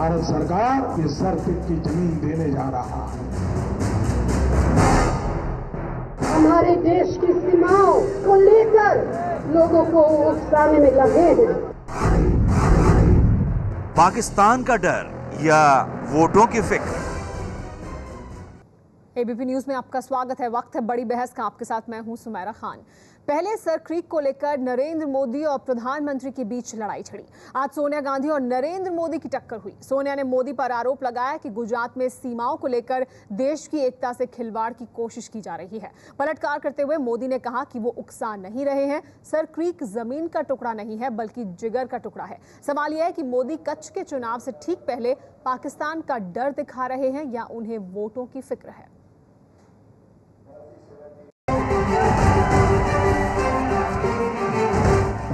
भारत सरकार ये सर्किट की जमीन देने जा रहा है। हमारे देश की सीमाओं को लेकर लोगों को उकसाने में लगे हैं। पाकिस्तान का डर या वोटों की फिक्र। एबीपी न्यूज में आपका स्वागत है। वक्त है बड़ी बहस का। आपके साथ मैं हूं सुमेरा खान। पहले सर क्रीक को लेकर नरेंद्र मोदी और प्रधानमंत्री के बीच लड़ाई छिड़ी। आज सोनिया गांधी और नरेंद्र मोदी की टक्कर हुई। सोनिया ने मोदी पर आरोप लगाया कि गुजरात में सीमाओं को लेकर देश की एकता से खिलवाड़ की कोशिश की जा रही है। पलटवार करते हुए मोदी ने कहा कि वो उकसा नहीं रहे हैं। सर क्रीक जमीन का टुकड़ा नहीं है बल्कि जिगर का टुकड़ा है। सवाल यह है कि मोदी कच्छ के चुनाव से ठीक पहले पाकिस्तान का डर दिखा रहे हैं या उन्हें वोटों की फिक्र है।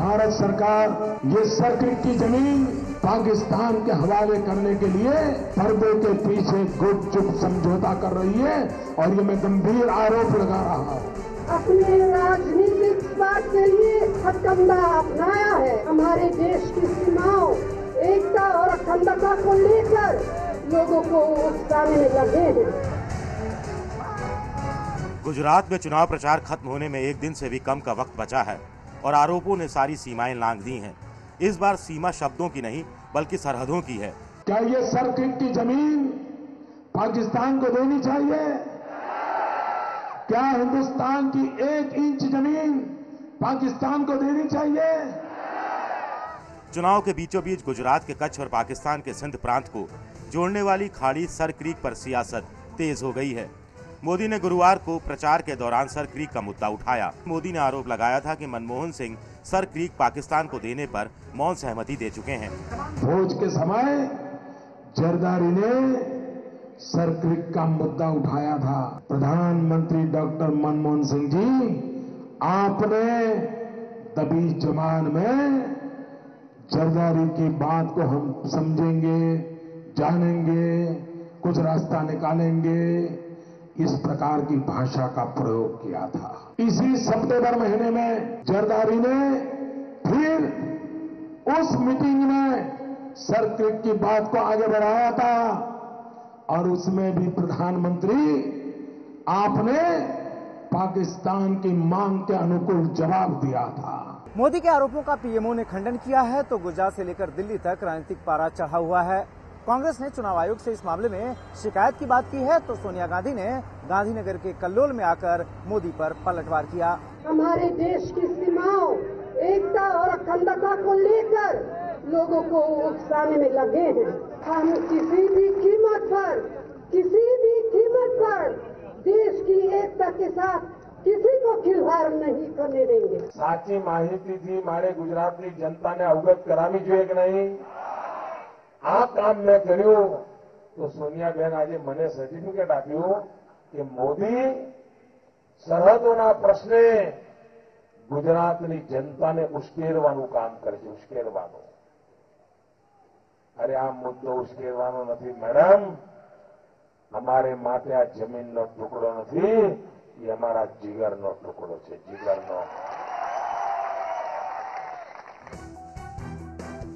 भारत सरकार ये सर्किट की जमीन पाकिस्तान के हवाले करने के लिए पर्दे के पीछे गुपचुप समझौता कर रही है और ये मैं गंभीर आरोप लगा रहा हूं। अपने राजनीतिक स्वार्थ के लिए हथकंडा अपनाया है। हमारे देश की सीमाओं, एकता और अखंडता को लेकर लोगों को उकसाने में लगे हैं। गुजरात में चुनाव प्रचार खत्म होने में एक दिन से भी कम का वक्त बचा है और आरोपों ने सारी सीमाएं लांघ दी हैं। इस बार सीमा शब्दों की नहीं बल्कि सरहदों की है। क्या ये सर्किट की जमीन पाकिस्तान को देनी चाहिए? क्या हिंदुस्तान की 1 इंच जमीन पाकिस्तान को देनी चाहिए? चुनाव के बीचों बीच गुजरात के कच्छ और पाकिस्तान के सिंध प्रांत को जोड़ने वाली खाड़ी सर क्रीक पर सियासत तेज हो गई है। मोदी ने गुरुवार को प्रचार के दौरान सर क्रीक का मुद्दा उठाया। मोदी ने आरोप लगाया था कि मनमोहन सिंह सर क्रीक पाकिस्तान को देने पर मौन सहमति दे चुके हैं। भोज के समय जरदारी ने सर क्रीक का मुद्दा उठाया था। प्रधानमंत्री डॉक्टर मनमोहन सिंह जी, आपने दबी जबान में जरदारी की बात को हम समझेंगे, जानेंगे, कुछ रास्ता निकालेंगे, इस प्रकार की भाषा का प्रयोग किया था। इसी सितंबर महीने में जरदारी ने फिर उस मीटिंग में सर क्रीक की बात को आगे बढ़ाया था और उसमें भी प्रधानमंत्री आपने पाकिस्तान की मांग के अनुकूल जवाब दिया था। मोदी के आरोपों का पीएमओ ने खंडन किया है तो गुजरात से लेकर दिल्ली तक राजनीतिक पारा चढ़ा हुआ है। कांग्रेस ने चुनाव आयोग से इस मामले में शिकायत की बात की है तो सोनिया गांधी ने गांधीनगर के कल्लोल में आकर मोदी पर पलटवार किया। हमारे देश की सीमाओं, एकता और अखंडता को लेकर लोगों को उकसाने में लगे हैं। हम किसी भी कीमत पर देश की एकता के साथ किसी को खिलवाड़ नहीं करने देंगे। સાચી માહિતીથી મારે ગુજરાતની જનતાને અવગત કરાવી જોઈએ કે નહીં? આ કામ મેં કર્યું તો સોનિયાબેન આજે મને સર્ટિફિકેટ આપ્યું કે મોદી સરહદોના પ્રશ્ને ગુજરાતની જનતાને ઉશ્કેરવાનું કામ કરે છે, ઉશ્કેરવાનું। અરે આ મુદ્દો ઉશ્કેરવાનો નથી મેડમ, અમારે માટે આ જમીનનો ટુકડો નથી, ये हमारा जिगरનો ટુકડો છે, जिगरનો।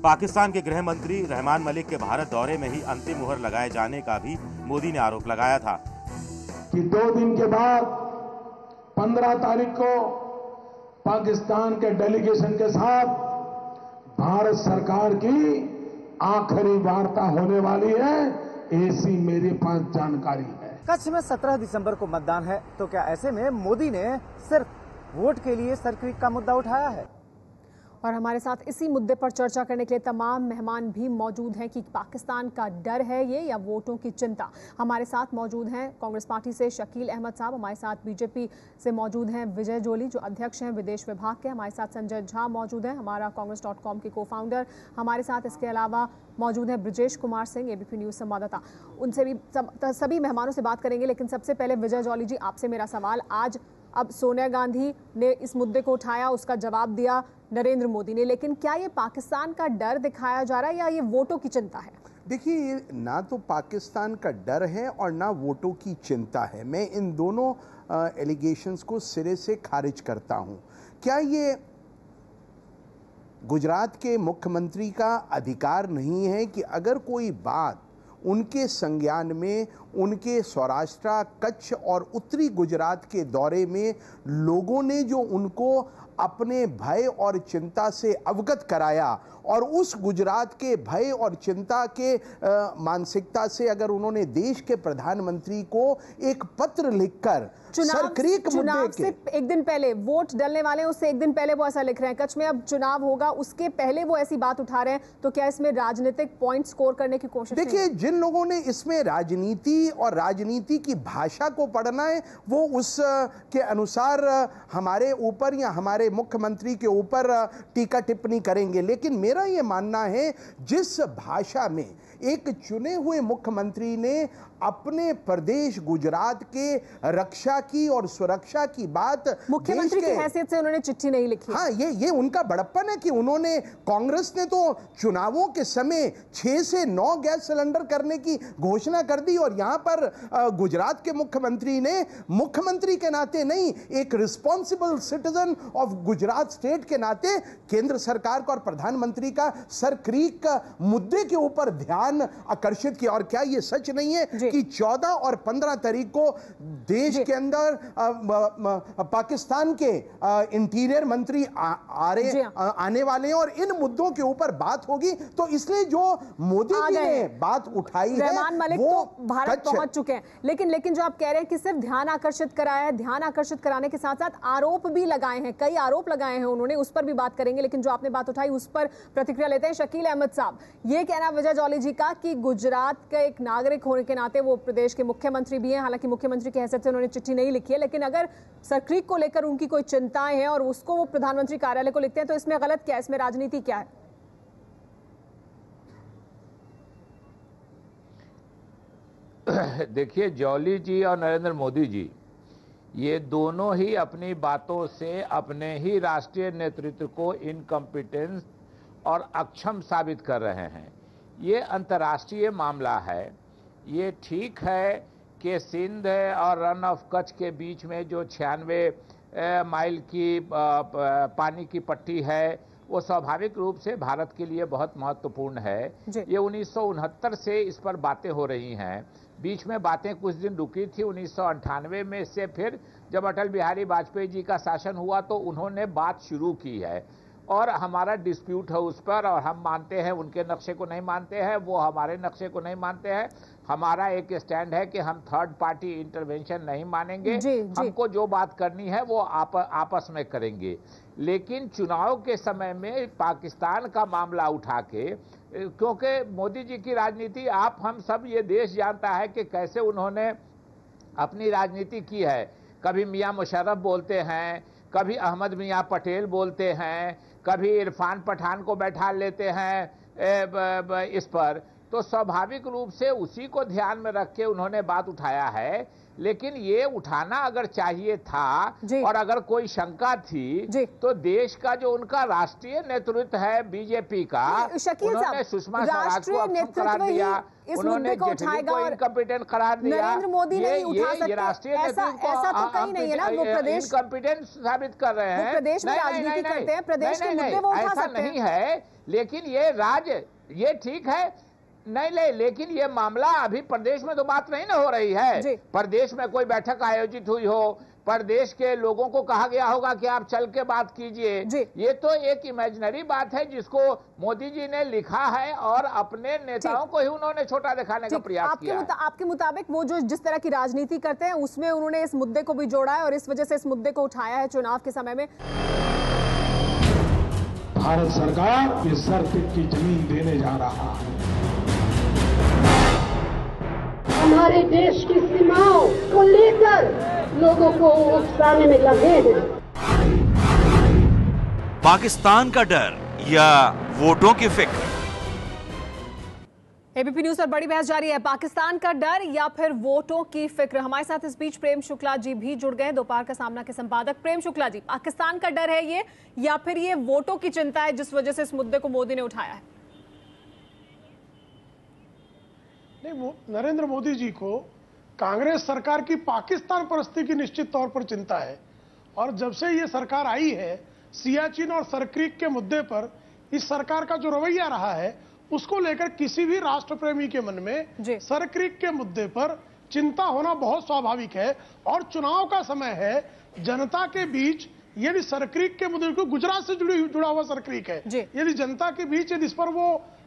पाकिस्तान के गृह मंत्री रहमान मलिक के भारत दौरे में ही अंतिम मुहर लगाए जाने का भी मोदी ने आरोप लगाया था कि 2 दिन के बाद 15 तारीख को पाकिस्तान के डेलीगेशन के साथ भारत सरकार की आखिरी वार्ता होने वाली है, ऐसी मेरे पास जानकारी है। कच्छ में 17 दिसंबर को मतदान है तो क्या ऐसे में मोदी ने सिर्फ वोट के लिए सर क्रीक का मुद्दा उठाया है? और हमारे साथ इसी मुद्दे पर चर्चा करने के लिए तमाम मेहमान भी मौजूद हैं कि पाकिस्तान का डर है ये या वोटों की चिंता। हमारे साथ मौजूद हैं कांग्रेस पार्टी से शकील अहमद साहब, हमारे साथ बीजेपी से मौजूद हैं विजय जोली जो अध्यक्ष हैं विदेश विभाग के, हमारे साथ संजय झा मौजूद हैं, हमारा कांग्रेस.com के को-फाउंडर। हमारे साथ इसके अलावा मौजूद हैं ब्रजेश कुमार सिंह, एबीपी न्यूज संवाददाता। उनसे भी सभी मेहमानों से बात करेंगे, लेकिन सबसे पहले विजय जोली जी आपसे मेरा सवाल। आज अब सोनिया गांधी ने इस मुद्दे को उठाया, उसका जवाब दिया नरेंद्र मोदी ने, लेकिन क्या ये पाकिस्तान का डर दिखाया जा रहा है या ये वोटों की चिंता है? देखिए, ये ना तो पाकिस्तान का डर है और ना वोटों की चिंता है। मैं इन दोनों एलिगेशंस को सिरे से खारिज करता हूं। क्या ये गुजरात के मुख्यमंत्री का अधिकार नहीं है कि अगर कोई बात उनके संज्ञान में, उनके सौराष्ट्र, कच्छ और उत्तरी गुजरात के दौरे में लोगों ने जो उनको अपने भय और चिंता से अवगत कराया और उस गुजरात के भय और चिंता के मानसिकता से अगर उन्होंने देश के प्रधानमंत्री को एक पत्र लिखकर चुनाव से एक दिन पहले, वोट डलने वाले हैं उससे एक दिन पहले वो ऐसा लिख रहे हैं, कच्छ में अब चुनाव होगा उसके पहले वो ऐसी बात उठा रहे हैं, तो क्या इसमें राजनीतिक पॉइंट स्कोर करने की कोशिश? देखिए, जिन लोगों ने इसमें राजनीति और राजनीति की भाषा को पढ़ना है वो उस के अनुसार हमारे ऊपर या हमारे मुख्यमंत्री के ऊपर टीका टिप्पणी करेंगे, लेकिन मेरा ये मानना है जिस भाषा में एक चुने हुए मुख्यमंत्री ने अपने प्रदेश गुजरात के रक्षा की और सुरक्षा की बात, मुख्यमंत्री की हैसियत से उन्होंने चिट्ठी नहीं लिखी। हाँ, ये उनका बड़प्पन है कि उन्होंने, कांग्रेस ने तो चुनावों के समय 6 से 9 गैस सिलेंडर करने की घोषणा कर दी और यहां पर गुजरात के मुख्यमंत्री ने मुख्यमंत्री के नाते नहीं, एक responsible citizen of Gujarat state के नाते केंद्र सरकार का और प्रधानमंत्री का सर क्रीक का मुद्दे के ऊपर ध्यान आकर्षित किया। और क्या यह सच नहीं है कि 14 और 15 तारीख को देश के अंदर पाकिस्तान के इंटीरियर मंत्री आने वाले हैं और इन मुद्दों के ऊपर बात होगी, तो इसलिए जो मोदी जी ने बात उठाई है रहमान मलिक तो भारत पहुंच चुके हैं। लेकिन जो आप कह रहे हैं कि सिर्फ ध्यान आकर्षित कराया है, ध्यान आकर्षित कराने के साथ साथ आरोप भी लगाए हैं, कई आरोप लगाए हैं उन्होंने, उस पर भी बात करेंगे। लेकिन जो आपने बात उठाई उस पर प्रतिक्रिया लेते हैं शकील अहमद साहब। ये कहना विजय जौली जी का कि गुजरात का एक नागरिक होने के नाते वो प्रदेश के मुख्यमंत्री भी हैं, हालांकि मुख्यमंत्री की हैसियत से उन्होंने चिट्ठी नहीं लिखी है, लेकिन अगर सरक्रीक को लेकर उनकी कोई चिंताएं हैं और उसको वो प्रधानमंत्री कार्यालय को लिखते हैं तो इसमें गलत क्या है, इसमें राजनीति क्या है? देखिए, जौली जी और नरेंद्र मोदी जी ये दोनों ही अपनी बातों से अपने ही राष्ट्रीय नेतृत्व को इनकम्पिटेंस और अक्षम साबित कर रहे हैं। ये अंतर्राष्ट्रीय मामला है। ये ठीक है कि सिंध और रन ऑफ कच्छ के बीच में जो 96 माइल की पानी की पट्टी है वो स्वाभाविक रूप से भारत के लिए बहुत महत्वपूर्ण है। ये 1969 से इस पर बातें हो रही हैं। बीच में बातें कुछ दिन रुकी थी 1998 में, से फिर जब अटल बिहारी वाजपेयी जी का शासन हुआ तो उन्होंने बात शुरू की है और हमारा डिस्प्यूट है उस पर, और हम मानते हैं उनके नक्शे को नहीं मानते हैं, वो हमारे नक्शे को नहीं मानते हैं। हमारा एक स्टैंड है कि हम थर्ड पार्टी इंटरवेंशन नहीं मानेंगे, हमको जो बात करनी है वो आपस में करेंगे। लेकिन चुनाव के समय में पाकिस्तान का मामला उठा के, क्योंकि मोदी जी की राजनीति आप हम सब ये देश जानता है कि कैसे उन्होंने अपनी राजनीति की है। कभी मियां मुशर्रफ बोलते हैं, कभी अहमद मियां पटेल बोलते हैं, कभी इरफान पठान को बैठा लेते हैं इस पर, तो स्वाभाविक रूप से उसी को ध्यान में रख के उन्होंने बात उठाया है। लेकिन ये उठाना अगर चाहिए था और अगर कोई शंका थी तो देश का जो उनका राष्ट्रीय नेतृत्व है बीजेपी का, उन्होंने सुषमा स्वराज को अक्षम करार दिया, उन्होंने जेटली को इनकम्पिटेंट करार दिया। नरेंद्र मोदी नहीं उठा सकते, ये राष्ट्रीय नेतृत्व ऐसा तो कहीं नहीं है ना, वो प्रदेश इनकम्पिटेंट साबित कर रहे हैं। प्रदेश में राजनीति करते हैं, प्रदेश के मुद्दे वो उठा सकते हैं। नहीं है, लेकिन ये ठीक है नहीं, लेकिन ये मामला अभी प्रदेश में तो बात नहीं ना हो रही है। प्रदेश में कोई बैठक आयोजित हुई हो, प्रदेश के लोगों को कहा गया होगा कि आप चल के बात कीजिए, ये तो एक इमेजिनरी बात है जिसको मोदी जी ने लिखा है और अपने नेताओं को ही उन्होंने छोटा दिखाने का प्रयास किया है। आपके मुताबिक वो जो जिस तरह की राजनीति करते हैं उसमें उन्होंने इस मुद्दे को भी जोड़ा है और इस वजह से इस मुद्दे को उठाया है चुनाव के समय में। भारत सरकार ये सर्किट की जमीन देने जा रहा है। हमारे देश की सीमाओं को लेकर लोगों को उकसाने में लगे हैं। पाकिस्तान का डर या वोटों की फिक्र? एबीपी न्यूज पर बड़ी बहस जारी है। पाकिस्तान का डर या फिर वोटों की फिक्र? हमारे साथ इस बीच प्रेम शुक्ला जी भी जुड़ गए, दोपहर का सामना के संपादक। प्रेम शुक्ला जी, पाकिस्तान का डर है ये या फिर ये वोटों की चिंता है जिस वजह से इस मुद्दे को मोदी ने उठाया है? नहीं, वो नरेंद्र मोदी जी को कांग्रेस सरकार की पाकिस्तान परिस्थिति की निश्चित तौर पर चिंता है। और जब से ये सरकार आई है, सियाचिन और सरक्रीक के मुद्दे पर इस सरकार का जो रवैया रहा है उसको लेकर किसी भी राष्ट्र प्रेमी के मन में सर क्रीक के मुद्दे पर चिंता होना बहुत स्वाभाविक है। और चुनाव का समय है, जनता के बीच यदि सर क्रीक के मुद्दे को, गुजरात से जुड़ा हुआ सर क्रीक है, यदि जनता के बीच यदि इस पर वो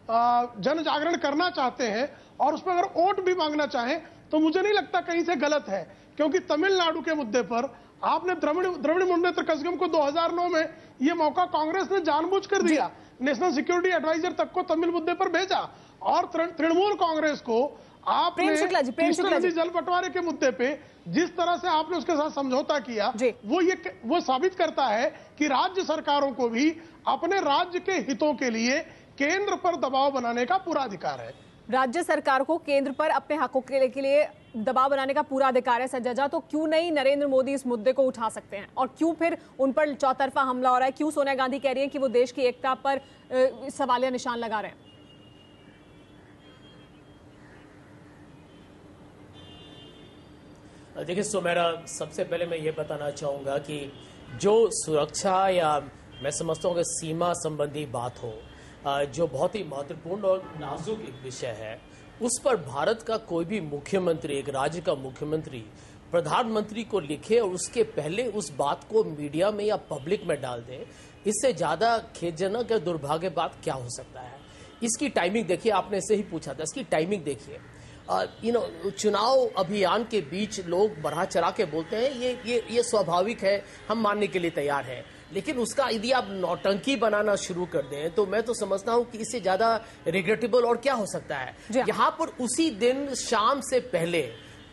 जन जागरण करना चाहते हैं और उस पर अगर वोट भी मांगना चाहें तो मुझे नहीं लगता कहीं से गलत है। क्योंकि तमिलनाडु के मुद्दे पर आपने द्रविड़ मुन्नेत्र कज़गम को 2009 में यह मौका कांग्रेस ने जानबूझकर दिया, नेशनल सिक्योरिटी एडवाइजर तक को तमिल मुद्दे पर भेजा। और तृणमूल कांग्रेस को आपने कृष्णा नदी जल बंटवारे के मुद्दे पे जिस तरह से आपने उसके साथ समझौता किया, वो साबित करता है कि राज्य सरकारों को भी अपने राज्य के हितों के लिए केंद्र पर दबाव बनाने का पूरा अधिकार है। राज्य सरकार को केंद्र पर अपने हकों के लिए दबाव बनाने का पूरा अधिकार है सज्जाजा, तो क्यों नहीं नरेंद्र मोदी इस मुद्दे को उठा सकते हैं? और क्यों फिर उन पर चौतरफा हमला हो रहा है? क्यों सोनिया गांधी कह रही हैं कि वो देश की एकता पर सवालिया निशान लगा रहे हैं? देखिए सुमेरा, सबसे पहले मैं ये बताना चाहूंगा कि जो सुरक्षा या मैं समझता हूँ कि सीमा संबंधी बात हो, जो बहुत ही महत्वपूर्ण और नाजुक एक विषय है, उस पर भारत का कोई भी मुख्यमंत्री, एक राज्य का मुख्यमंत्री प्रधानमंत्री को लिखे और उसके पहले उस बात को मीडिया में या पब्लिक में डाल दे, इससे ज्यादा खेदजनक या दुर्भाग्य बात क्या हो सकता है? इसकी टाइमिंग देखिए, आपने से ही पूछा था, इसकी टाइमिंग देखिए। चुनाव अभियान के बीच लोग बढ़ा चढ़ा के बोलते हैं, ये स्वाभाविक है, हम मानने के लिए तैयार हैं। लेकिन उसका यदि आप नौटंकी बनाना शुरू कर दें तो मैं तो समझता हूं कि इससे ज्यादा रिग्रेटेबल और क्या हो सकता है। यहां पर उसी दिन शाम से पहले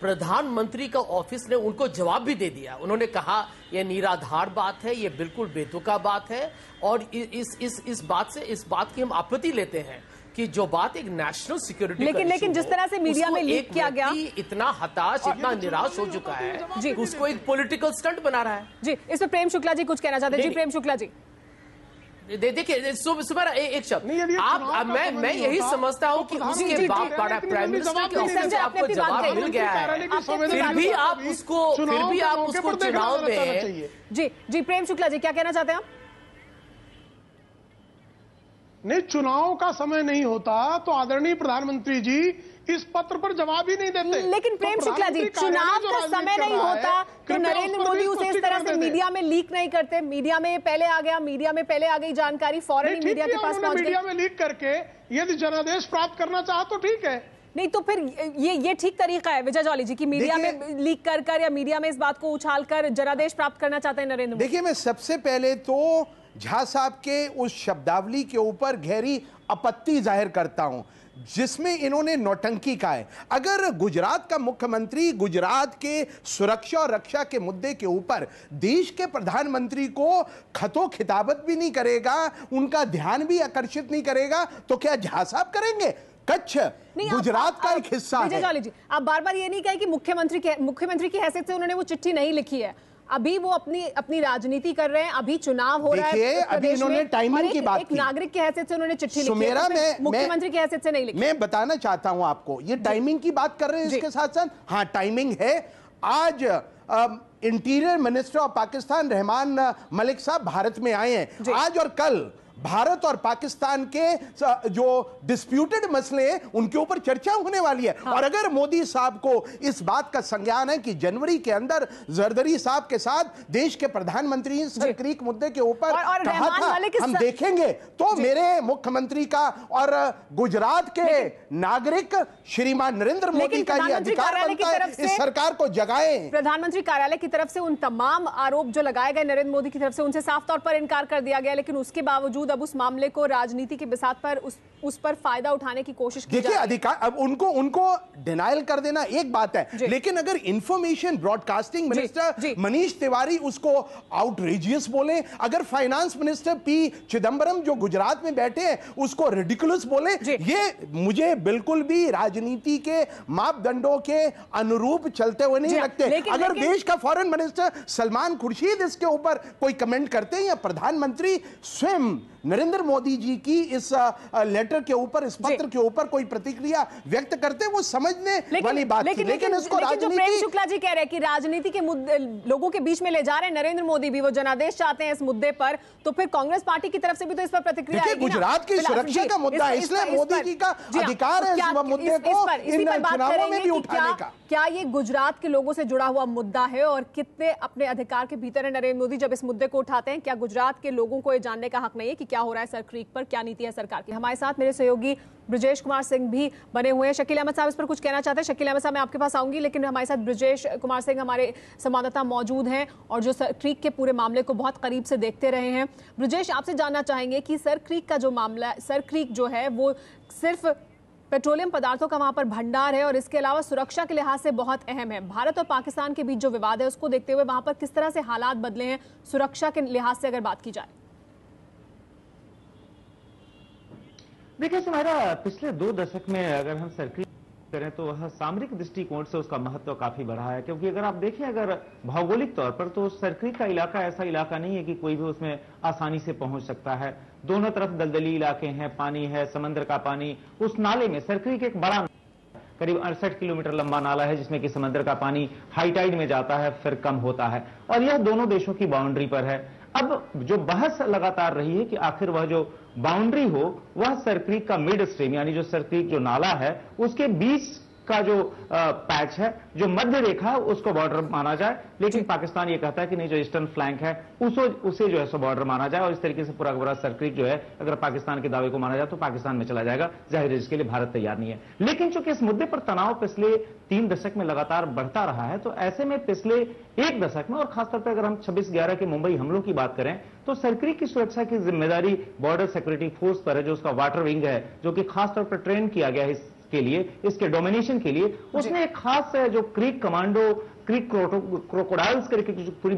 प्रधानमंत्री का ऑफिस ने उनको जवाब भी दे दिया। उन्होंने कहा यह निराधार बात है, यह बिल्कुल बेतुका बात है और इस बात की हम आपत्ति लेते हैं कि जो बात एक नेशनल सिक्योरिटी लेकिन जिस तरह से मीडिया में लीक किया गया, इतना हताश, इतना निराश हो चुका है जी, उसको एक पॉलिटिकल स्टंट बना रहा है जी। इस पर प्रेम शुक्ला जी कुछ कहना चाहते हैं। जी प्रेम शुक्ला जी, देखिए सुमेरा एक शब्द, आप मैं यही समझता हूँ कि उसके बाद प्राइम मिनिस्टर के ऑफिस से आपको जवाब मिल गया है, फिर भी आप उसको चुनाव में जी प्रेम शुक्ला जी क्या कहना चाहते हैं आप? नहीं, चुनाव का समय नहीं होता तो आदरणीय प्रधानमंत्री जी इस पत्र पर जवाब ही नहीं देते। लेकिन प्रेम शुक्ला जी, चुनाव का समय नहीं होता तो नरेंद्र मोदी उसे इस तरह से मीडिया में लीक नहीं करते। मीडिया में पहले आ गया, मीडिया में पहले आ गई जानकारी, फौरन ही मीडिया के पास पहुंच गई। मीडिया में लीक करके यदि जनादेश प्राप्त करना चाहे तो ठीक है, नहीं तो फिर ये ठीक तरीका है विजय जॉली जी की मीडिया में लीक कर या मीडिया में इस बात को उछाल कर जनादेश प्राप्त करना चाहते हैं नरेंद्र मोदी? देखिए, मैं सबसे पहले तो झा साहब के उस शब्दावली के ऊपर गहरी आपत्ति जाहिर करता हूं जिसमें इन्होंने नौटंकी कहा है। अगर गुजरात का मुख्यमंत्री गुजरात के सुरक्षा और रक्षा के मुद्दे के ऊपर देश के प्रधानमंत्री को खतो खिताबत भी नहीं करेगा, उनका ध्यान भी आकर्षित नहीं करेगा, तो क्या झा साहब करेंगे? कच्छ गुजरात का एक हिस्सा है। विजय जॉली जी, आप बार बार ये नहीं कहे कि मुख्यमंत्री की हैसियत से उन्होंने वो चिट्ठी नहीं लिखी है। अभी वो अपनी राजनीति कर रहे हैं, अभी चुनाव हो रहा है, अभी इन्होंने टाइमिंग की बात की। एक नागरिक की हैसियत से उन्होंने चिट्ठी लिखी है, मुख्यमंत्री की हैसियत से नहीं लिखी। मैं बताना चाहता हूं आपको, ये टाइमिंग की बात कर रहे हैं इसके साथ साथ, हाँ टाइमिंग है। आज interior minister of Pakistan Rahman Malik साहब भारत में आए हैं। आज और कल भारत और पाकिस्तान के जो डिस्प्यूटेड मसले हैं उनके ऊपर चर्चा होने वाली है। और अगर मोदी साहब को इस बात का संज्ञान है कि जनवरी के अंदर जरदरी साहब के साथ देश के प्रधानमंत्री सर क्रीक मुद्दे के ऊपर कहा था हम देखेंगे, तो मेरे मुख्यमंत्री का और गुजरात के नागरिक श्रीमान नरेंद्र मोदी का यह अधिकार बनता है इस सरकार को जगाएं। प्रधानमंत्री कार्यालय की तरफ से उन तमाम आरोप जो लगाए गए नरेंद्र मोदी की तरफ से, उनसे साफ तौर पर इनकार कर दिया गया, लेकिन उसके बावजूद अब उस मामले को राजनीति की बिसात पर उस पर फायदा उठाने की कोशिश की। देखिए, अधिकार अब उनको डिनाइल कर देना एक बात है, लेकिन अगर information broadcasting minister Manish Tiwari उसको आउटरेजियस बोले, अगर फाइनेंस मिनिस्टर पी चिदंबरम जो गुजरात में बैठे हैं उसको रिडिकुलस बोले, ये मुझे बिल्कुल भी राजनीति के मापदंडों के अनुरूप चलते हुए नहीं लगते। अगर देश का फॉरेन मिनिस्टर सलमान खुर्शीद इसके ऊपर कोई कमेंट करते हैं या प्रधानमंत्री स्वयं नरेंद्र मोदी जी की इस लेटर के ऊपर, इस पत्र के ऊपर कोई प्रतिक्रिया व्यक्त करते, वो समझने वाली बात थी। लेकिन इसको जो प्रेम शुक्ला जी कह रहे हैं कि राजनीति के मुद्दे लोगों के बीच में ले जा रहे हैं नरेंद्र मोदी भी, वो जनादेश चाहते हैं इस मुद्दे पर, तो फिर कांग्रेस पार्टी की तरफ से भी तो इस पर प्रतिक्रिया आएगी ना। गुजरात की सुरक्षा का मुद्दा है, इसलिए मोदी जी का अधिकार है इस मुद्दे को इन चुनावों में भी उठाने का। क्या ये गुजरात के लोगों से जुड़ा हुआ मुद्दा है और कितने अपने अधिकार के भीतर है नरेंद्र मोदी जब इस मुद्दे को उठाते हैं? क्या गुजरात के लोगों को ये जानने का हक नहीं है कि क्या हो रहा है सर क्रीक पर, क्या नीति है सरकार की? हमारे साथ मेरे सहयोगी ब्रजेश कुमार सिंह भी बने हुए हैं। शकील अहमद साहब इस पर कुछ कहना चाहते हैं? शकील अहमद साहब मैं आपके पास आऊंगी, लेकिन हमारे साथ ब्रजेश कुमार सिंह हमारे संवाददाता मौजूद हैं और जो सर क्रीक के पूरे मामले को बहुत करीब से देखते रहे हैं। ब्रजेश, आपसे जानना चाहेंगे कि सर क्रीक का जो मामला, सर क्रीक जो है वो सिर्फ पेट्रोलियम पदार्थों का वहां पर भंडार है और इसके अलावा सुरक्षा के लिहाज से बहुत अहम है। भारत और पाकिस्तान के बीच जो विवाद है उसको देखते हुए वहां पर किस तरह से हालात बदले हैं सुरक्षा के लिहाज से अगर बात की जाए? देखिए सुमेरा, पिछले 2 दशक में अगर हम सर्किट करें तो वह सामरिक दृष्टिकोण से उसका महत्व काफी बढ़ा है, क्योंकि अगर आप देखें अगर भौगोलिक तौर पर तो सर्किट का इलाका ऐसा इलाका नहीं है कि कोई भी उसमें आसानी से पहुंच सकता है। दोनों तरफ दलदली इलाके हैं, पानी है, समंदर का पानी। उस नाले में सर्किट एक बड़ा करीब 68 किलोमीटर लंबा नाला है जिसमें कि समंदर का पानी हाई टाइड में जाता है फिर कम होता है, और यह दोनों देशों की बाउंड्री पर है। अब जो बहस लगातार रही है कि आखिर वह जो बाउंड्री हो वह सरक्रीक का मिड स्ट्रीम, यानी जो सरक्रीक जो नाला है उसके बीच का जो पैच है, जो मध्य रेखा है, उसको बॉर्डर माना जाए। लेकिन पाकिस्तान ये कहता है कि नहीं, जो ईस्टर्न फ्लैंक है उसे जो है सो बॉर्डर माना जाए, और इस तरीके से पूरा का पूरा सर्किट जो है अगर पाकिस्तान के दावे को माना जाए तो पाकिस्तान में चला जाएगा। जाहिर है इसके लिए भारत तैयार नहीं है। लेकिन चूंकि इस मुद्दे पर तनाव पिछले 3 दशक में लगातार बढ़ता रहा है, तो ऐसे में पिछले 1 दशक में, और खासतौर पर अगर हम 26/11 के मुंबई हमलों की बात करें, तो सर्किट की सुरक्षा की जिम्मेदारी बॉर्डर सिक्योरिटी फोर्स पर है, जो उसका वाटर विंग है, जो कि खासतौर पर ट्रेन किया गया है के लिए, इसके डोमिनेशन के लिए। उसने एक खास जो क्रीक कमांडो, क्रीक क्रोकोडाइल्स करके जो पूरी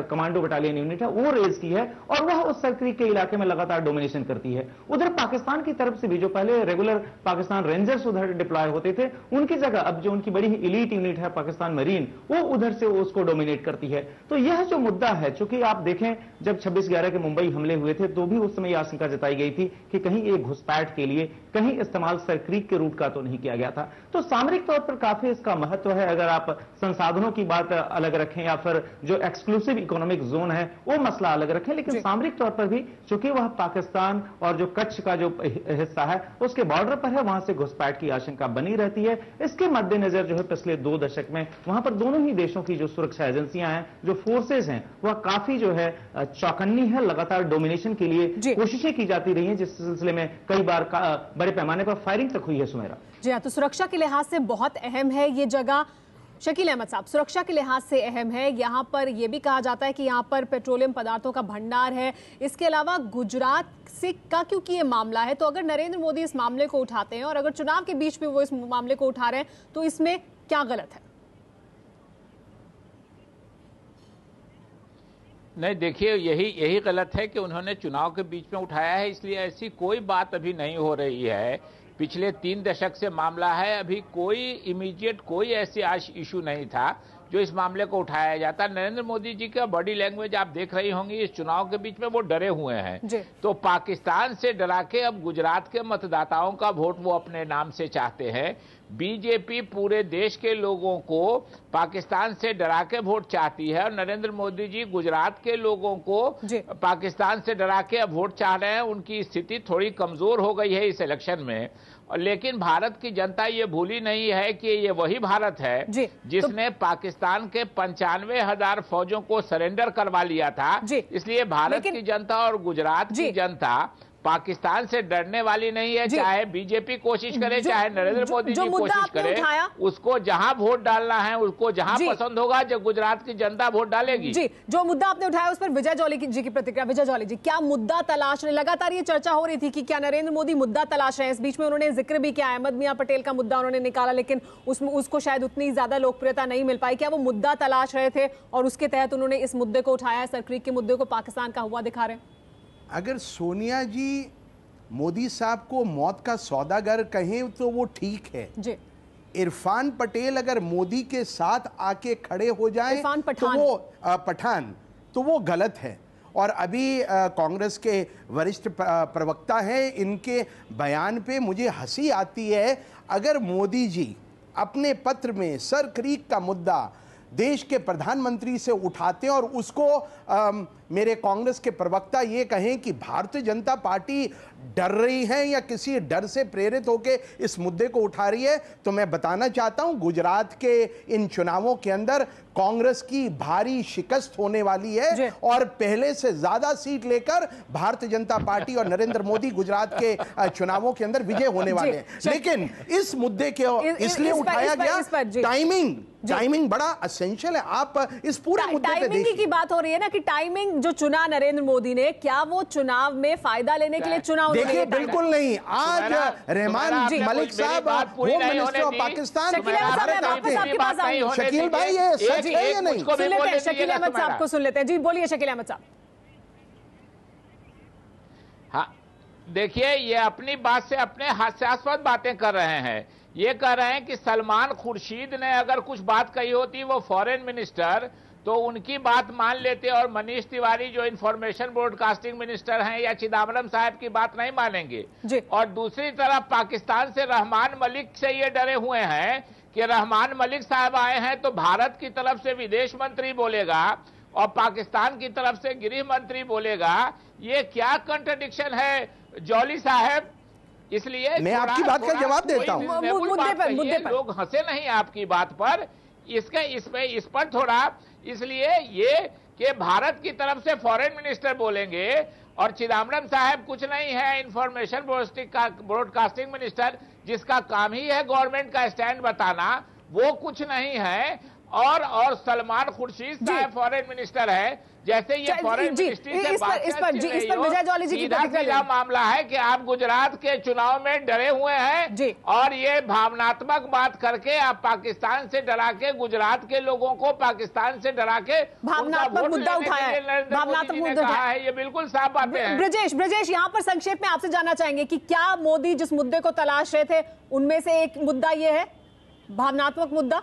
कमांडो बटालियन यूनिट है वो रेज की है, और वह उस सर्किट के इलाके में लगातार डोमिनेशन करती है। उधर पाकिस्तान की तरफ से भी जो पहले रेगुलर पाकिस्तान रेंजर्स उधर डिप्लॉय होते थे, उनकी जगह अब जो उनकी बड़ी इलीट यूनिट है पाकिस्तान मरीन, वो उधर से उसको डोमिनेट करती है। तो यह जो मुद्दा है, चूंकि आप देखें जब 26/11 के मुंबई हमले हुए थे तो भी उस समय यह आशंका जताई गई थी कि कहीं एक घुसपैठ के लिए कहीं इस्तेमाल सर्किट के रूट का तो नहीं किया गया था। तो सामरिक तौर पर काफी इसका महत्व है। अगर आप संसाधनों की बात अलग रखें या फिर जो एक्सक्लूसिव इकोनॉमिक जोन है वो मसला अलग रखें, लेकिन सामरिक तौर पर भी चूंकि वह पाकिस्तान और जो कच्छ का जो हिस्सा है उसके बॉर्डर पर है, वहां से घुसपैठ की आशंका बनी रहती है। इसके मद्देनजर जो है पिछले 2 दशक में वहां पर दोनों ही देशों की जो सुरक्षा एजेंसियां हैं, जो फोर्सेज हैं, वह काफी जो है चौकन्नी है। लगातार डोमिनेशन के लिए कोशिशें की जाती रही हैं, जिस सिलसिले में कई बार बड़े पैमाने पर फायरिंग तक हुई है। सुमेरा जी हाँ, तो सुरक्षा के लिहाज से बहुत अहम है ये जगह। शकील अहमद साहब, सुरक्षा के लिहाज से अहम है। यहाँ पर यह भी कहा जाता है कि यहाँ पर पेट्रोलियम पदार्थों का भंडार है। इसके अलावा गुजरात से का क्योंकि ये मामला है, तो अगर नरेंद्र मोदी इस मामले को उठाते हैं और अगर चुनाव के बीच में वो इस मामले को उठा रहे हैं, तो इसमें क्या गलत है? नहीं, देखिए यही गलत है कि उन्होंने चुनाव के बीच में उठाया है, इसलिए ऐसी कोई बात अभी नहीं हो रही है। पिछले 3 दशक से मामला है, अभी कोई इमीडिएट कोई ऐसी इशू नहीं था जो इस मामले को उठाया जाता। नरेंद्र मोदी जी का बॉडी लैंग्वेज आप देख रही होंगी, इस चुनाव के बीच में वो डरे हुए हैं। तो पाकिस्तान से डरा के अब गुजरात के मतदाताओं का वोट वो अपने नाम से चाहते हैं। बीजेपी पूरे देश के लोगों को पाकिस्तान से डरा के वोट चाहती है, और नरेंद्र मोदी जी गुजरात के लोगों को पाकिस्तान से डरा के अब वोट चाह रहे हैं। उनकी स्थिति थोड़ी कमजोर हो गई है इस इलेक्शन में, लेकिन भारत की जनता ये भूली नहीं है कि ये वही भारत है जिसने पाकिस्तान के 95,000 फौजों को सरेंडर करवा लिया था। इसलिए भारत की जनता और गुजरात की जनता पाकिस्तान से डरने वाली नहीं है। चाहे बीजेपी कोशिश करे, चाहे नरेंद्र मोदी जी कोशिश करे, उसको जहां वोट डालना है, उसको जहां पसंद होगा, जब गुजरात की जनता वोट डालेगी। जी, जो मुद्दा आपने उठाया उस पर विजय जौली जी की प्रतिक्रिया। विजय जौली जी, क्या मुद्दा तलाश रहे? लगातार ये चर्चा हो रही थी कि क्या नरेंद्र मोदी मुद्दा तलाश रहे हैं। इस बीच में उन्होंने जिक्र भी किया, अहमद मियां पटेल का मुद्दा उन्होंने निकाला, लेकिन उसको शायद उतनी ज्यादा लोकप्रियता नहीं मिल पाई। क्या वो मुद्दा तलाश रहे थे और उसके तहत उन्होंने इस मुद्दे को उठाया है, सर्किट के मुद्दे को पाकिस्तान का हुआ दिखा रहे हैं? अगर सोनिया जी मोदी साहब को मौत का सौदागर कहें तो वो ठीक है जी। इरफान पटेल अगर मोदी के साथ आके खड़े हो जाए तो वो पठान, तो वो गलत है। और अभी कांग्रेस के वरिष्ठ प्रवक्ता हैं, इनके बयान पे मुझे हंसी आती है। अगर मोदी जी अपने पत्र में सर क्रीक का मुद्दा देश के प्रधानमंत्री से उठाते हैं और उसको मेरे कांग्रेस के प्रवक्ता ये कहें कि भारतीय जनता पार्टी डर रही है या किसी डर से प्रेरित होकर इस मुद्दे को उठा रही है, तो मैं बताना चाहता हूं गुजरात के इन चुनावों के अंदर कांग्रेस की भारी शिकस्त होने वाली है और पहले से ज्यादा सीट लेकर भारतीय जनता पार्टी और नरेंद्र मोदी गुजरात के चुनावों के अंदर विजय होने वाले हैं। लेकिन इस मुद्दे के इसलिए उठाया गया, टाइमिंग बड़ा असेंशियल है। आप इस पूरे मुद्दे पे देखिए की बात हो रही है ना कि टाइमिंग जो चुना नरेंद्र मोदी ने, क्या वो चुनाव में फायदा लेने के लिए चुनाव? देखिए बिल्कुल नहीं। आज रहमान मलिक साहब home minister of Pakistan Bharat आते हैं। शकील भाई ये सच है या नहीं? सुन लेते हैं शकील अहमद साहब को, सुन लेते हैं जी। बोलिए शकील अहमद साहब। हाँ देखिए, ये अपनी बात से अपने हास्यास्पद बातें कर रहे हैं। ये कह रहे हैं कि सलमान खुर्शीद ने अगर कुछ बात कही होती, वो फॉरेन मिनिस्टर, तो उनकी बात मान लेते और मनीष तिवारी जो इंफॉर्मेशन ब्रॉडकास्टिंग मिनिस्टर हैं या चिदम्बरम साहब की बात नहीं मानेंगे। और दूसरी तरफ पाकिस्तान से रहमान मलिक से ये डरे हुए हैं कि रहमान मलिक साहब आए हैं तो भारत की तरफ से विदेश मंत्री बोलेगा और पाकिस्तान की तरफ से गृह मंत्री बोलेगा। ये क्या कंट्रडिक्शन है जॉली साहब? इसलिए मैं आपकी बात का जवाब देता हूं। मुद्दे पर लोग हंसे नहीं आपकी बात पर, इस पर थोड़ा, इसलिए ये कि भारत की तरफ से फॉरेन मिनिस्टर बोलेंगे और चिदम्बरम साहब कुछ नहीं है इंफॉर्मेशन ब्रॉडकास्टिंग मिनिस्टर, जिसका काम ही है गवर्नमेंट का स्टैंड बताना, वो कुछ नहीं है। और सलमान खुर्शीद साहब फॉरेन मिनिस्टर है। जैसे ये फॉरेन मिनिस्ट्री से बात सीधा मामला है कि आप गुजरात के चुनाव में डरे हुए हैं और ये भावनात्मक बात करके आप पाकिस्तान से डरा के गुजरात के लोगों को पाकिस्तान से डरा के भावनात्मक मुद्दा उठाया है। भावनात्मक मुद्दा है, ये बिल्कुल साफ बातें हैं। ब्रजेश यहाँ पर संक्षेप में आपसे जानना चाहेंगे कि क्या मोदी जिस मुद्दे को तलाश रहे थे उनमें से एक मुद्दा ये है, भावनात्मक मुद्दा?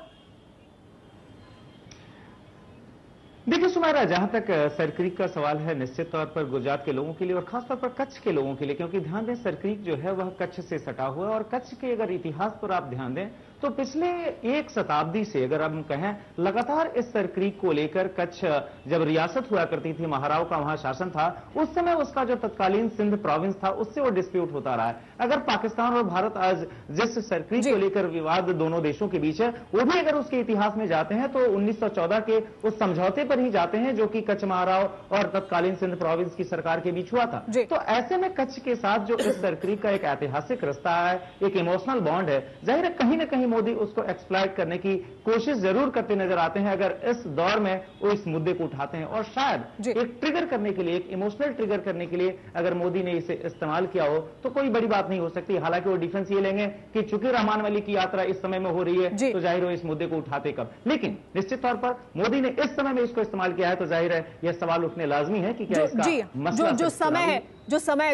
देखिए सुमाइरा, जहां तक सरक्रीक का सवाल है, निश्चित तौर पर गुजरात के लोगों के लिए और खासतौर पर कच्छ के लोगों के लिए, क्योंकि ध्यान दें सरक्रीक जो है वह कच्छ से सटा हुआ है और कच्छ के अगर इतिहास पर आप ध्यान दें तो पिछले एक शताब्दी से अगर हम कहें लगातार इस सरक्रीक को लेकर कच्छ जब रियासत हुआ करती थी, महाराव का वहां शासन था, उस समय उसका जो तत्कालीन सिंध प्रोविंस था उससे वो डिस्प्यूट होता रहा है। अगर पाकिस्तान और भारत आज जिस सरक्रीक को लेकर विवाद दोनों देशों के बीच है, वो भी अगर उसके इतिहास में जाते हैं तो 1914 के उस समझौते पर ही जाते हैं जो कि कच्छ महाराव और तत्कालीन सिंध प्रोविंस की सरकार के बीच हुआ था। तो ऐसे में कच्छ के साथ जो इस सरक्रीक का एक ऐतिहासिक रिश्ता है, एक इमोशनल बॉन्ड है, जाहिर है कहीं ना कहीं मोदी उसको एक्सप्लॉइट करने की कोशिश जरूर करते नजर आते हैं अगर इस दौर में वो इस मुद्दे को उठाते हैं। और शायद एक ट्रिगर करने के लिए, एक इमोशनल ट्रिगर करने के लिए अगर मोदी ने इसे इस्तेमाल किया हो तो कोई बड़ी बात नहीं हो सकती। हालांकि वो डिफेंस ये लेंगे कि चूंकि रहमान मलिक की यात्रा इस समय में हो रही है तो जाहिर हो इस मुद्दे को उठाते कब। लेकिन निश्चित तौर पर मोदी ने इस समय में इसको इस्तेमाल किया है तो जाहिर है यह सवाल उठने लाजमी है कि क्या इसका मसला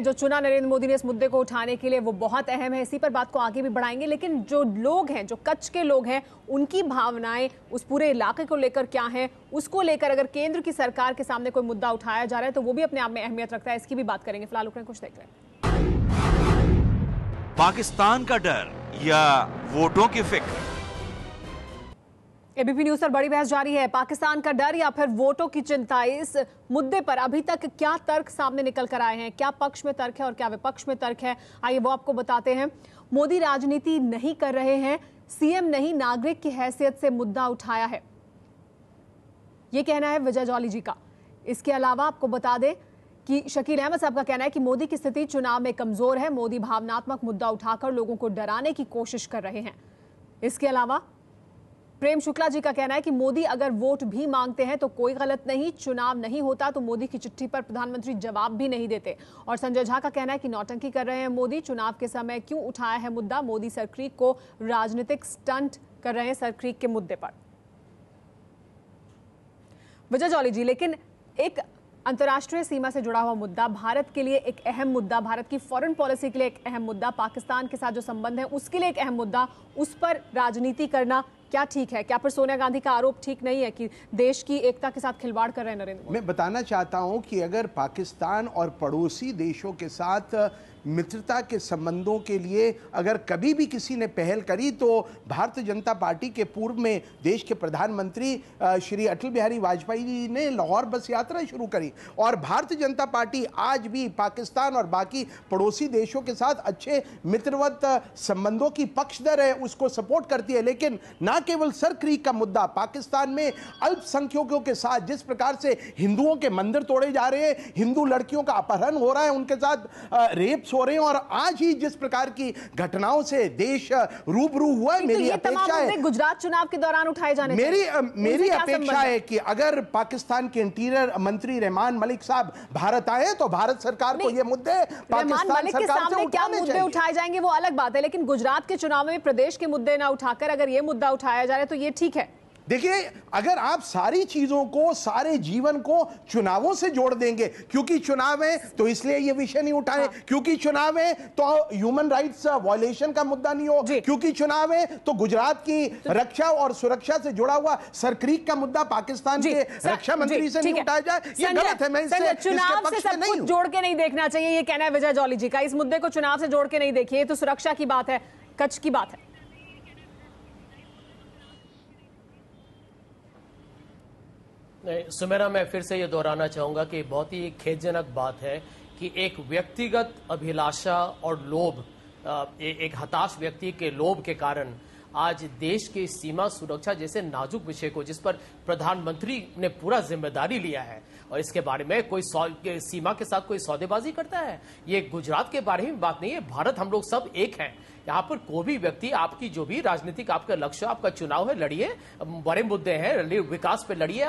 जो चुना नरेंद्र मोदी ने इस मुद्दे को उठाने के लिए वो बहुत अहम है। इसी पर बात को आगे भी बढ़ाएंगे, लेकिन जो लोग हैं, जो कच्छ के लोग हैं, उनकी भावनाएं उस पूरे इलाके को लेकर क्या हैं, उसको लेकर अगर केंद्र की सरकार के सामने कोई मुद्दा उठाया जा रहा है तो वो भी अपने आप में अहमियत रखता है। इसकी भी बात करेंगे। फिलहाल कुछ देख रहे हैं। पाकिस्तान का डर या वोटों की फिक्र? एबीपी न्यूज पर बड़ी बहस जारी है। पाकिस्तान का डर या फिर वोटों की चिंता, इस मुद्दे पर अभी तक क्या तर्क सामने निकल कर आए हैं, क्या पक्ष में तर्क है और क्या विपक्ष में तर्क है, आइए वो आपको बताते हैं। मोदी राजनीति नहीं कर रहे हैं, सीएम नहीं नागरिक की हैसियत से मुद्दा उठाया है, यह कहना है विजय जॉली जी का। इसके अलावा आपको बता दें कि शकील अहमद साहब का कहना है कि मोदी की स्थिति चुनाव में कमजोर है, मोदी भावनात्मक मुद्दा उठाकर लोगों को डराने की कोशिश कर रहे हैं। इसके अलावा प्रेम शुक्ला जी का कहना है कि मोदी अगर वोट भी मांगते हैं तो कोई गलत नहीं, चुनाव नहीं होता तो मोदी की चिट्ठी पर प्रधानमंत्री जवाब भी नहीं देते। और संजय झा का कहना है कि नौटंकी कर रहे हैं मोदी, चुनाव के समय क्यों उठाया है मुद्दा, मोदी सरक्रीक को राजनीतिक स्टंट कर रहे हैं सरक्रीक के मुद्दे पर। विजय जॉली जी, लेकिन एक अंतर्राष्ट्रीय सीमा से जुड़ा हुआ मुद्दा, भारत के लिए एक अहम मुद्दा, भारत की फॉरेन पॉलिसी के लिए एक अहम मुद्दा, पाकिस्तान के साथ जो संबंध है उसके लिए एक अहम मुद्दा, उस पर राजनीति करना क्या ठीक है? क्या फिर सोनिया गांधी का आरोप ठीक नहीं है कि देश की एकता के साथ खिलवाड़ कर रहे हैं नरेंद्र मोदी? मैं बताना चाहता हूं कि अगर पाकिस्तान और पड़ोसी देशों के साथ मित्रता के संबंधों के लिए अगर कभी भी किसी ने पहल करी तो भारतीय जनता पार्टी के पूर्व में देश के प्रधानमंत्री श्री अटल बिहारी वाजपेयी जी ने लाहौर बस यात्रा शुरू करी। और भारतीय जनता पार्टी आज भी पाकिस्तान और बाकी पड़ोसी देशों के साथ अच्छे मित्रवत संबंधों की पक्षधर है, उसको सपोर्ट करती है। लेकिन ना केवल सर क्रीक का मुद्दा, पाकिस्तान में अल्पसंख्यकों के साथ जिस प्रकार से हिंदुओं के मंदिर तोड़े जा रहे हैं, हिंदू लड़कियों का अपहरण हो रहा है, उनके साथ रेप हो रहे हैं, और आज ही जिस प्रकार की घटनाओं से देश रूबरू हुआ है, मेरी अपेक्षा है गुजरात चुनाव के दौरान उठाए जाने मेरी अपेक्षा है कि अगर पाकिस्तान के इंटीरियर मंत्री रहमान मलिक साहब भारत आए तो भारत सरकार को ये मुद्दे पाकिस्तान सरकार से उठाने मुद्दे उठाए जाएंगे वो अलग बात है, लेकिन गुजरात के चुनाव में प्रदेश के मुद्दे ना उठाकर अगर ये मुद्दा उठाया जा रहा है तो ये ठीक है। देखिए, अगर आप सारी चीजों को, सारे जीवन को चुनावों से जोड़ देंगे, क्योंकि चुनाव है तो इसलिए ये विषय नहीं उठाए, क्योंकि चुनाव है तो ह्यूमन राइट्स वायलेशन का मुद्दा नहीं हो, क्योंकि चुनाव है तो गुजरात की रक्षा और सुरक्षा से जुड़ा हुआ सर क्रीक का मुद्दा पाकिस्तान के रक्षा मंत्री से नहीं उठाया जाए, ये गलत है। मैं इससे चुनाव से सब कुछ जोड़ के नहीं देखना चाहिए, ये कहना है विजय जौली जी का। इस मुद्दे को चुनाव से जोड़ के नहीं देखिए, तो सुरक्षा की बात है, कच्छ की बात है। सुमेरा, मैं फिर से ये दोहराना चाहूंगा कि बहुत ही खेदजनक बात है कि एक व्यक्तिगत अभिलाषा और लोभ, एक हताश व्यक्ति के लोभ के कारण आज देश की सीमा सुरक्षा जैसे नाजुक विषय को, जिस पर प्रधानमंत्री ने पूरा जिम्मेदारी लिया है, और इसके बारे में कोई सीमा के साथ कोई सौदेबाजी करता है। ये गुजरात के बारे में बात नहीं है, भारत हम लोग सब एक हैं। यहाँ पर कोई भी व्यक्ति, आपकी जो भी राजनीतिक आपका लक्ष्य, आपका चुनाव है, लड़िए, बड़े मुद्दे हैं, विकास पे लड़िए।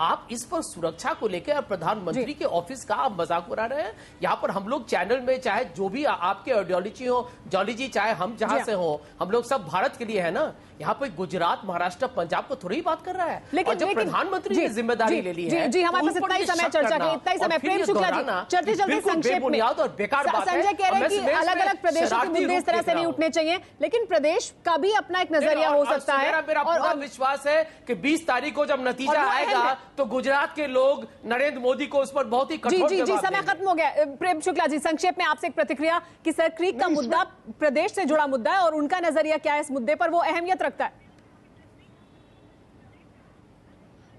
आप इस पर सुरक्षा को लेकर प्रधानमंत्री के ऑफिस का आप मजाक उड़ा रहे हैं। यहाँ पर हम लोग चैनल में, चाहे जो भी आपके आइडियोलॉजी हो, जॉली जी, चाहे हम जहां से हो, हम लोग सब भारत के लिए है ना। यहाँ पर गुजरात, महाराष्ट्र, पंजाब को थोड़ी बात कर रहा है। लेकिन जब प्रधानमंत्री ने जिम्मेदारी ले ली है, जी हमारे पास इतना ही समय चर्चा के, इतना ही समय। प्रेम शुक्ला जी, चलते चलते संक्षेप में, और बेकार बात है। संजय कह रहे हैं कि अलग अलग प्रदेशों के मुद्दे इस तरह से नहीं उठने चाहिए, लेकिन प्रदेश का भी अपना एक नजरिया हो सकता है। मेरा पूरा विश्वास है कि 20 तारीख को जब नतीजा आएगा तो गुजरात के लोग नरेंद्र मोदी को उस पर बहुत ही कठोर जी समय खत्म हो गया। प्रेम शुक्ला जी, संक्षेप में आपसे एक प्रतिक्रिया कि सर क्रीक का मुद्दा प्रदेश से जुड़ा मुद्दा है और उनका नजरिया क्या है इस मुद्दे पर, वो अहमियत रखता है?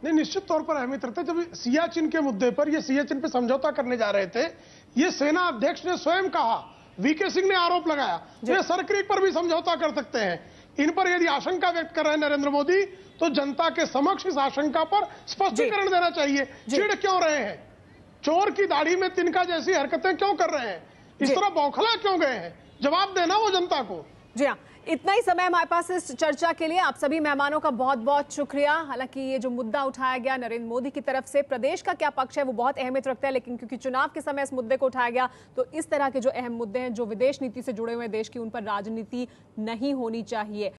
नहीं, निश्चित तौर पर अहमियत रखता है। जब सियाचिन के मुद्दे पर, ये सियाचिन पे समझौता करने जा रहे थे, ये सेना अध्यक्ष ने स्वयं कहा, वीके सिंह ने आरोप लगाया, वे सर क्रीक पर भी समझौता कर सकते हैं। इन पर यदि आशंका व्यक्त कर रहे हैं नरेंद्र मोदी, तो जनता के समक्ष इस आशंका पर स्पष्टीकरण देना चाहिए। चिढ़ क्यों रहे हैं? चोर की दाढ़ी में तिनका जैसी हरकतें क्यों कर रहे हैं? इस तरह बौखला क्यों गए हैं? जवाब देना वो जनता को। जी हाँ, इतना ही समय हमारे पास इस चर्चा के लिए। आप सभी मेहमानों का बहुत बहुत शुक्रिया। हालांकि ये जो मुद्दा उठाया गया नरेंद्र मोदी की तरफ से, प्रदेश का क्या पक्ष है वो बहुत अहमियत रखता है, लेकिन क्योंकि चुनाव के समय इस मुद्दे को उठाया गया, तो इस तरह के जो अहम मुद्दे हैं, जो विदेश नीति से जुड़े हुए देश की, उन पर राजनीति नहीं होनी चाहिए।